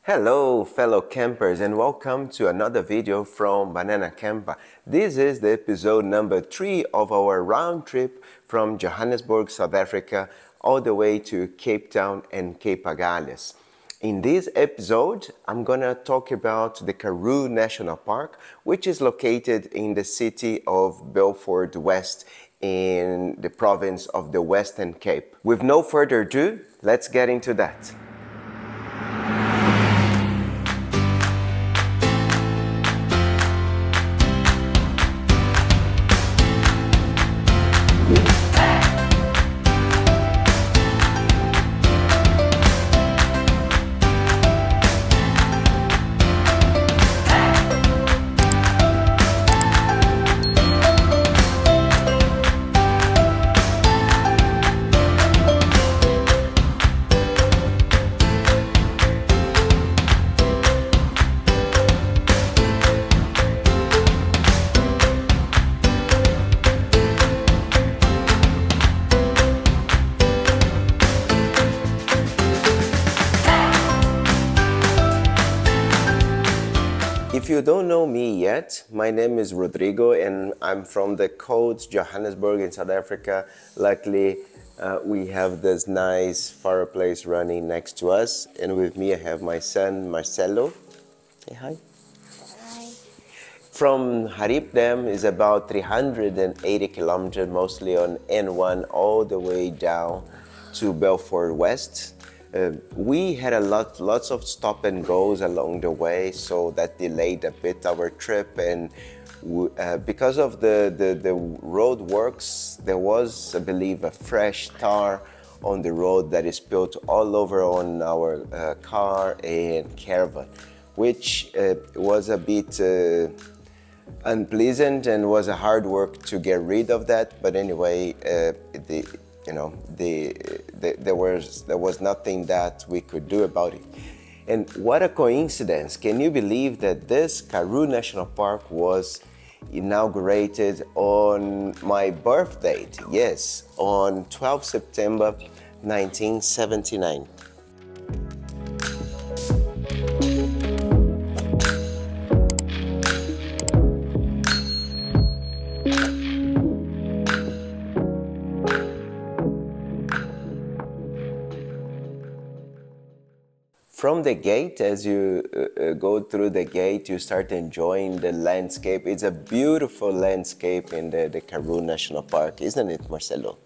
Hello fellow campers and welcome to another video from Banana Camper. This is the episode number 3 of our round trip from Johannesburg, South Africa all the way to Cape Town and Cape Agulhas. In this episode, I'm gonna talk about the Karoo National Park, which is located in the city of Beufort West in the province of the Western Cape. With no further ado, let's get into that. If you don't know me yet, my name is Rodrigo and I'm from the cold Johannesburg in South Africa. Luckily, we have this nice fireplace running next to us, and with me I have my son Marcelo. Say hi. Hi. From Gariep Dam is about 380 kilometers, mostly on N1 all the way down to Beufort West. We had lots of stop and goes along the way, so that delayed a bit our trip. And because of the road works, there was, I believe, a fresh tar on the road that is spilled all over on our car and caravan, which was a bit unpleasant and was a hard work to get rid of that. But anyway, there was nothing that we could do about it. And what a coincidence. Can you believe that this Karoo National Park was inaugurated on my birth date? Yes, on 12 September 1979. From the gate, as you go through the gate, you start enjoying the landscape. It's a beautiful landscape in the Karoo National Park, isn't it, Marcelo?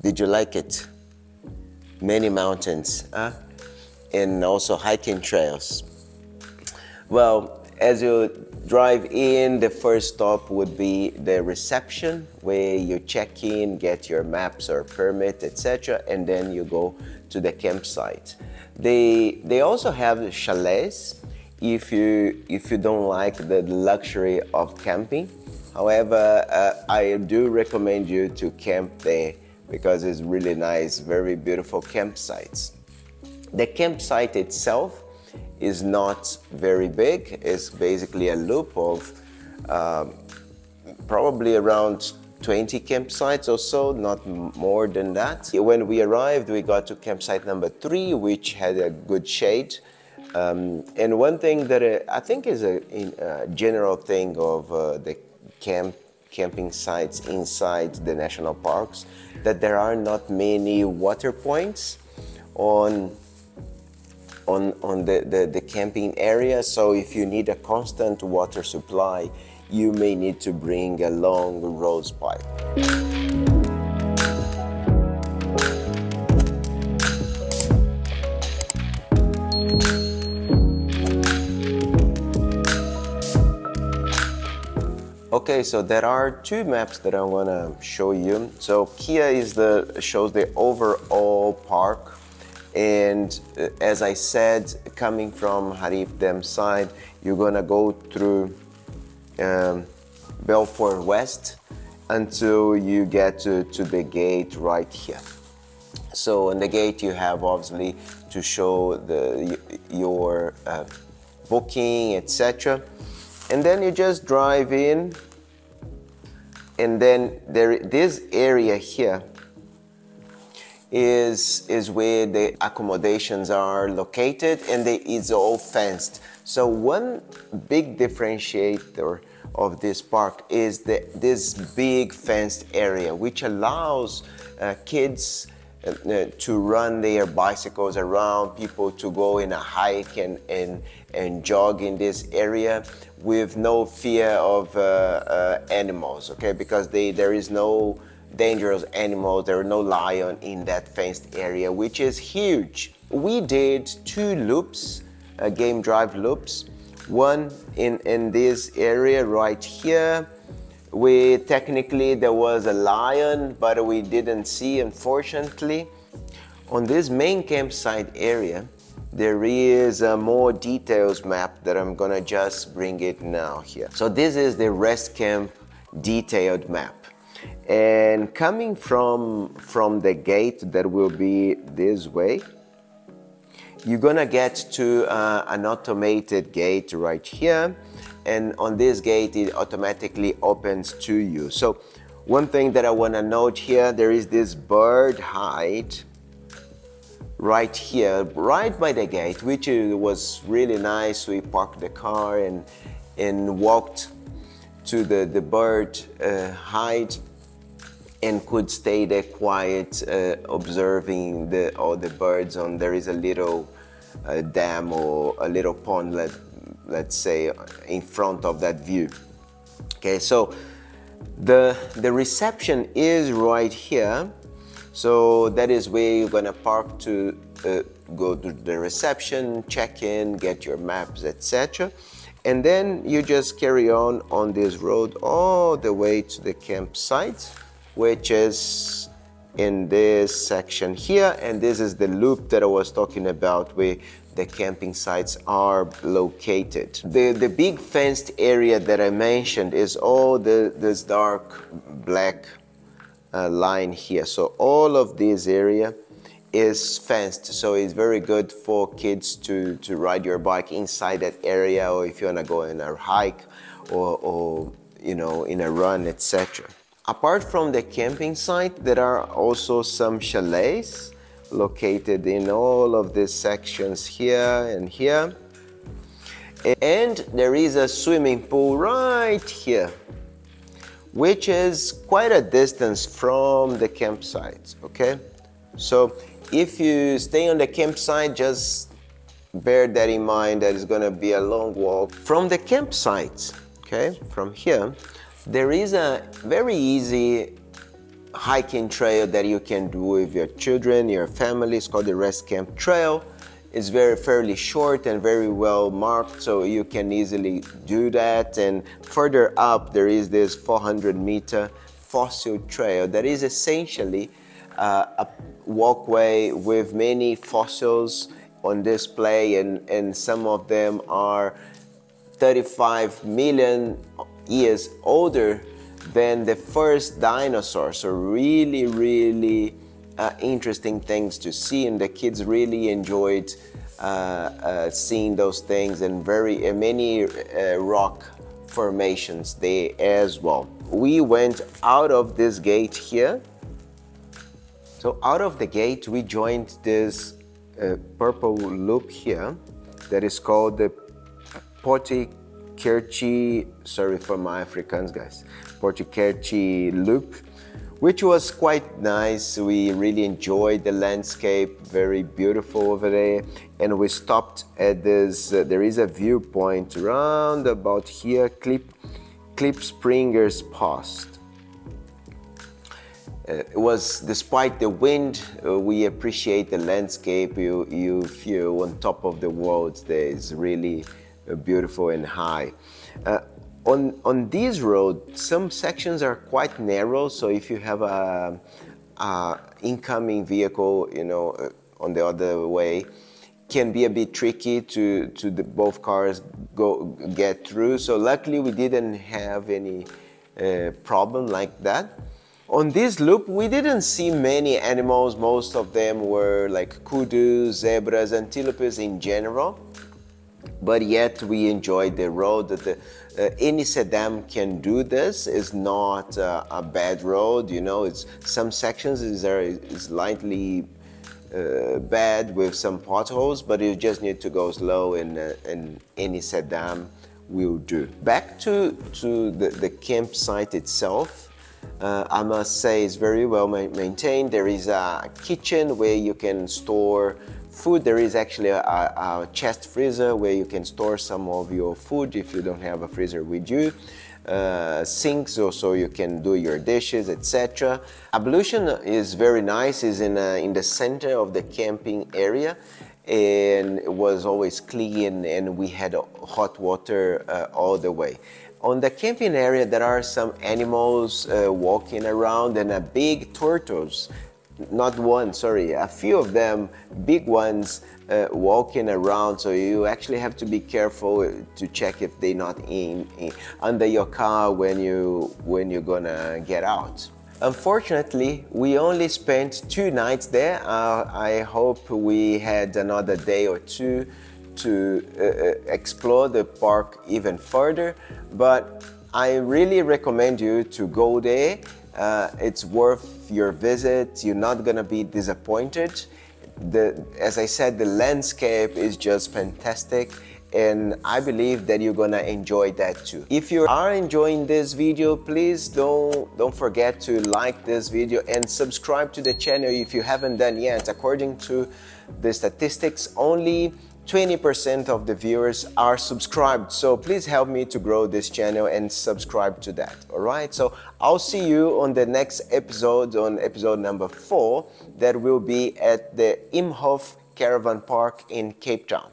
Did you like it? Many mountains, huh? And also hiking trails. Well, as you drive in, the first stop would be the reception, where you check in, get your maps or permit, etc., and then you go to the campsite. They also have chalets if you don't like the luxury of camping. However, I do recommend you to camp there because it's really nice, very beautiful campsites. The campsite itself is not very big. It's basically a loop of probably around 20 campsites or so, not more than that. When we arrived, we got to campsite number 3, which had a good shade. And one thing that I think is a general thing of the camping sites inside the national parks, that there are not many water points on the camping area. So if you need a constant water supply, you may need to bring a long rose pipe. Okay, so there are 2 maps that I want to show you. So here is shows the overall park. And as I said, coming from Gariep Dam side, you're gonna go through Beufort West until you get to the gate right here. So on the gate you have obviously to show your booking, etc. And then you just drive in, and then this area here is where the accommodations are located, and it's all fenced. So one big differentiator of this park is this big fenced area, which allows kids to run their bicycles around, people to go in a hike and jog in this area with no fear of animals, okay? Because there is no dangerous animals, there are no lion in that fenced area, which is huge. We did 2 loops, game drive loops, one in this area right here. Technically there was a lion, but we didn't see, unfortunately. On this main campsite area, there is a more details map that I'm gonna just bring it now here. So this is the rest camp detailed map. And coming from the gate that will be this way, you're gonna get to an automated gate right here, and on this gate it automatically opens to you. So one thing that I want to note here, there is this bird hide right here, right by the gate, which was really nice. We parked the car and walked to the bird hide and could stay there quiet, observing all the birds. There is a little dam or a little pond, let's say, in front of that view. Okay, so the reception is right here. So that is where you're gonna park to go to the reception, check in, get your maps, etc. And then you just carry on this road all the way to the campsite, which is in this section here. And this is the loop that I was talking about, where the camping sites are located. The big fenced area that I mentioned is all this dark black line here. So all of this area is fenced, so it's very good for kids to ride your bike inside that area, or if you want to go on a hike or you know, in a run, etc. Apart from the camping site, there are also some chalets located in all of these sections here and here. And there is a swimming pool right here, which is quite a distance from the campsite, okay? So if you stay on the campsite, just bear that in mind, that it's gonna be a long walk. From the campsite, okay, from here, there is a very easy hiking trail that you can do with your children, your family. It's called the Rest Camp Trail. It's fairly short and very well marked, so you can easily do that. And further up, there is this 400-meter fossil trail that is essentially a walkway with many fossils on display, and some of them are 35 million years older than the first dinosaur. So really interesting things to see, and the kids really enjoyed seeing those things, and many rock formations there as well. We went out of this gate here. So out of the gate, we joined this purple loop here that is called the Potikerchi, sorry for my Afrikaans guys, Potikerchi loop, which was quite nice. We really enjoyed the landscape, very beautiful over there. And we stopped at this, there is a viewpoint around about here, Klipspringer's Post. It was, despite the wind, we appreciate the landscape. You feel on top of the world. There is really beautiful and high. On this road, some sections are quite narrow, so if you have a incoming vehicle, you know, on the other way, can be a bit tricky to both cars get through. So luckily we didn't have any problem like that. On this loop, we didn't see many animals. Most of them were like kudu, zebras, antelopes in general. but yet we enjoy the road. Any sedan can do this. It's not a bad road, you know. It's some sections is slightly bad with some potholes, but you just need to go slow, and any sedan will do. Back to the campsite itself. I must say it's very well maintained. There is a kitchen where you can store food. There is actually a chest freezer where you can store some of your food if you don't have a freezer with you. Sinks so you can do your dishes, etc. Ablution is very nice. It's in the center of the camping area, and it was always clean, and we had hot water all the way. On the camping area, there are some animals walking around, and big turtles, not one, sorry, a few of them, big ones, walking around. So you actually have to be careful to check if they're not under your car when you're gonna get out. Unfortunately, we only spent 2 nights there. I hope we had another day or two to explore the park even further, but I really recommend you to go there. It's worth your visit. You're not gonna be disappointed. As I said, the landscape is just fantastic, and I believe that you're gonna enjoy that too. If you are enjoying this video, please don't forget to like this video and subscribe to the channel if you haven't done yet. According to the statistics, only 20% of the viewers are subscribed, so please help me to grow this channel and subscribe to that. All right, so I'll see you on the next episode, on episode number 4, that will be at the Imhof Caravan Park in Cape Town.